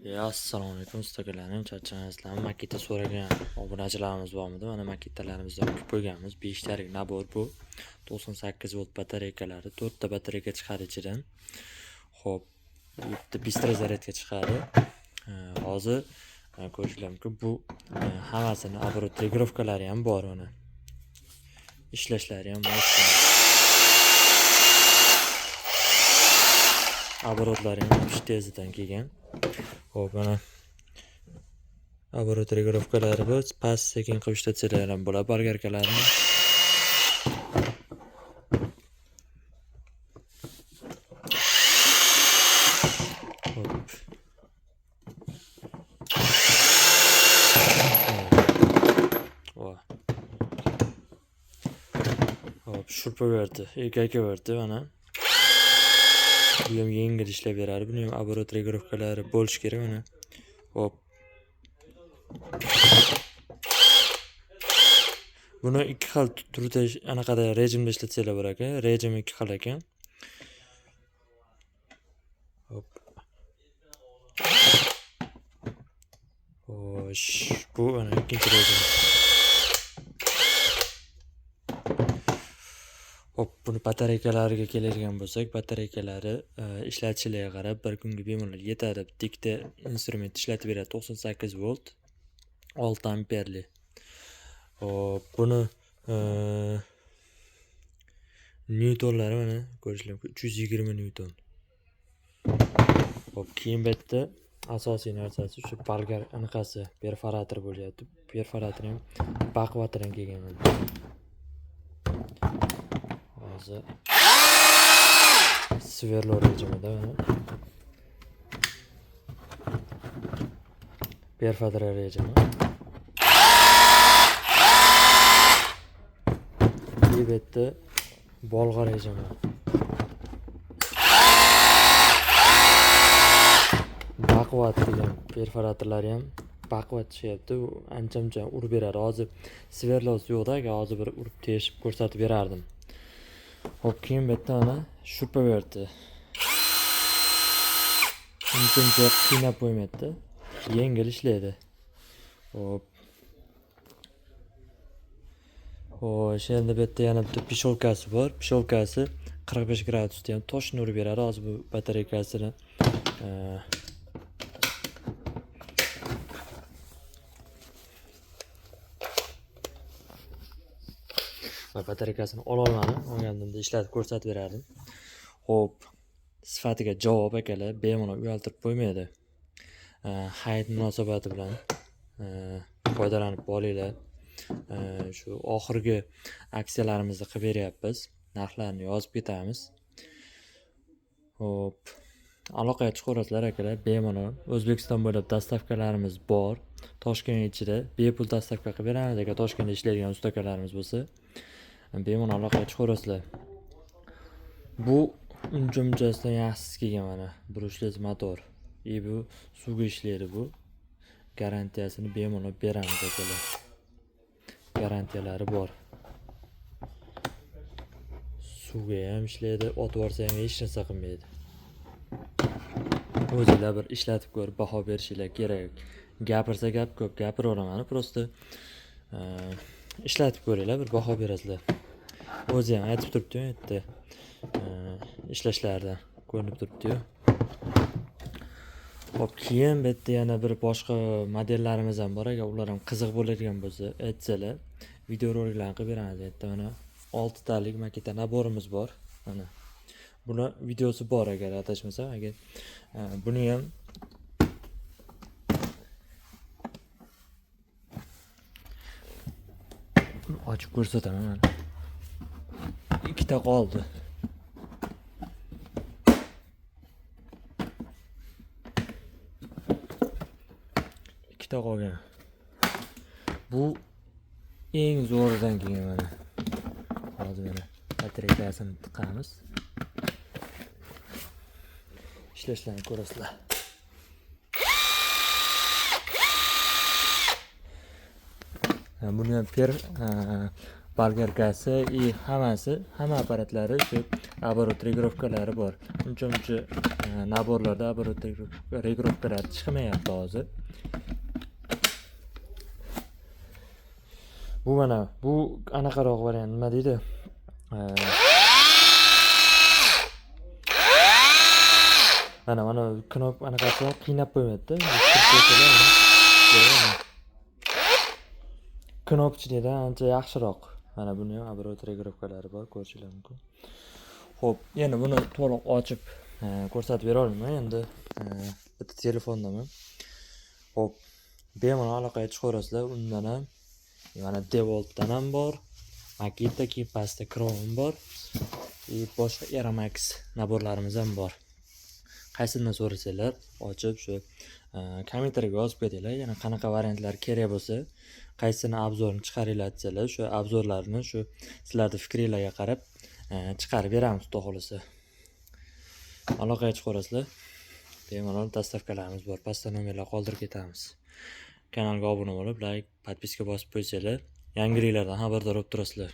Assalomu alaykum ustakalarim, charchamasizlarmi? Makita so'ragan obunachilarimiz bormidi? Mana makitalarimizni olib qo'yganmiz. 5 tarik nabor bu. 98 volt batareykalari, 4 ta batareyka chiqadi ichidan. Xo'p, bu yerda 5 ta zaryadka chiqadi. Hozir ko'rishingiz mumkin, bu hammasini оборот regirovkalari ham bor mana. Ishlashlari ham bor. Оборотлari ham tezidan kelgan. Xo'p, mana оборот regirovkalari bor. Past sekin qilib ishlatsanglar ham bo'ladi bolgarkalarni. Hop, shurpa berdi, ekaka berdi mana. Bu ham yengil ishlab beradi. Buni ham оборот regirovkalari bo'lish kerak mana. Hop. Buni ikki xil turda anaqada rejimda ishlatsanglar bo'lar ekan. Rejim ikki xil ekan. Hop. Xo'sh, bu mana ikkinchi rejim. Hop, buni batareykalariga keladigan bo'lsak, batareykalari ishlatishiga qarab bir kunga bemalol yetadi. Bitta instrument ishlatib beradi 98 volt 6 amperli. Hop, buni newtonlari mana ko'rishingiz mumkin, 320 newton. Hop, keyin bu yerda asosiy narsasi shu bolgar anaqasi, perforator bo'lyapti. Perforator ham baquvvatdan kelgan mana. Hozir sverlo rejimida mana. Perforator rejimi. Bu yerda bolg'a rejimi. Baquvvat degan perforatorlari ham baquvvat ishlayapti. U ancha-muncha urib beradi. Hozir sverlos yo'qda, agar hozir bir urib teshib ko'rsatib berardim. Hop, keyin bu yerda mana shurpa berdi. Uncha qiynab qo'ymayapti. Yengil ishlaydi. Hop. Xo'sh, endi bu yerda yana bitta pisholkasi bor. Pisholkasi 45 gradusda ham toshni urib beradi. Hozir bu batareykasini batareykasini ololmadim. Olganimda ishlatib ko'rsatib berardim. Xo'p, sifatiga javob akalar bemalol uyaltirib qo'ymaydi. Hayit munosabati bilan foydalanib olinglar. Shu oxirgi aksiyalarimizni qilib beryapmiz. Narxlarni yozib ketamiz. Xo'p, aloqaga chiqaverasizlar akalar, bemalol. O'zbekiston bo'ylab dastavkalarimiz bor. Toshkent ichida bepul dastavka qilib beramiz. Agar Toshkentda ishlaydigan ustakalarimiz bo'lsa, bemalol aloqaga chiqaverasizlar. Bu uncha-munchasidan yaxshisi kelgan mana. Brushless motor. Bu suvga ishlaydi bu. Garantiyasini bemalol beramiz akalar. Garantiyalari bor. Suvga ham ishlaydi, otib yuborsang ham hech narsa qilmaydi. O'zingizlar bir ishlatib ko'rib baho berishinglar kerak. Gapirsa gap ko'p gapiraveraman, prosta ishlatib ko'ringlar, bir baho berasizlar. O'zi ham aytib turibdi-yu, yerda ishlashlaridan ko'rinib turibdi-yu. Hop, keyin bu yerda yana bir boshqa modellarimiz ham bor. Agar ular ham qiziq bo'ladigan bo'lsa, aytsalar, videoroliklarni qilib beramiz. Bu yerda mana 6 talik makita naborimiz bor. Mana. Buni videosi bor agar adashmasam, agar buni ham ochib ko'rsataman mana. Ikkita qoldi. Ikkita qolgan. Bu eng zo'ridan kelgan mana. Hozir mana batareykasini tiqamiz. Ishlashlarini ko'rasizlar. Buni ham bolgarkasi и hamma apparatlari shu оборот regirovkalari bor. Uncha naborlarda оборот regirovkalari chiqmayapti hozir. Bu mana bu anaqaroq variant nima deydi? Mana knop anaqasi qiynab qo'ymayapti. Knopchilikdan ancha yaxshiroq. Mana buni ham оборот regirovkalari bor, ko'rishingiz mumkin. Xo'p, endi buni to'liq ochib ko'rsatib bera olmayman endi. Bitta telefondaman. Xo'p, bemalol aloqaga chiqaverasizlar. Undan ham mana DeWalt'dan ham bor. Makita keyin pastda Chrome bor. Boshqa Eramax naborlarimiz ham bor. Qaysidan so'rasanglar, ochib shu kommentariyga yozib ketinglar. Yana qanaqa variantlar kerak bo'lsa, qaysini obzorini chiqaringlar desalar, shu obzorlarni shu sizlarning fikringlarga qarab chiqarib beramiz, xudo xolasa. Aloqaga chiqaverasizlar. Bemalol dastavkalarimiz bor. Pastda nomerlar qoldirib ketamiz. Kanalga obuna bo'lib, like, podpiska bosib qo'ysanglar, yangiliklardan xabardor bo'lib turasizlar.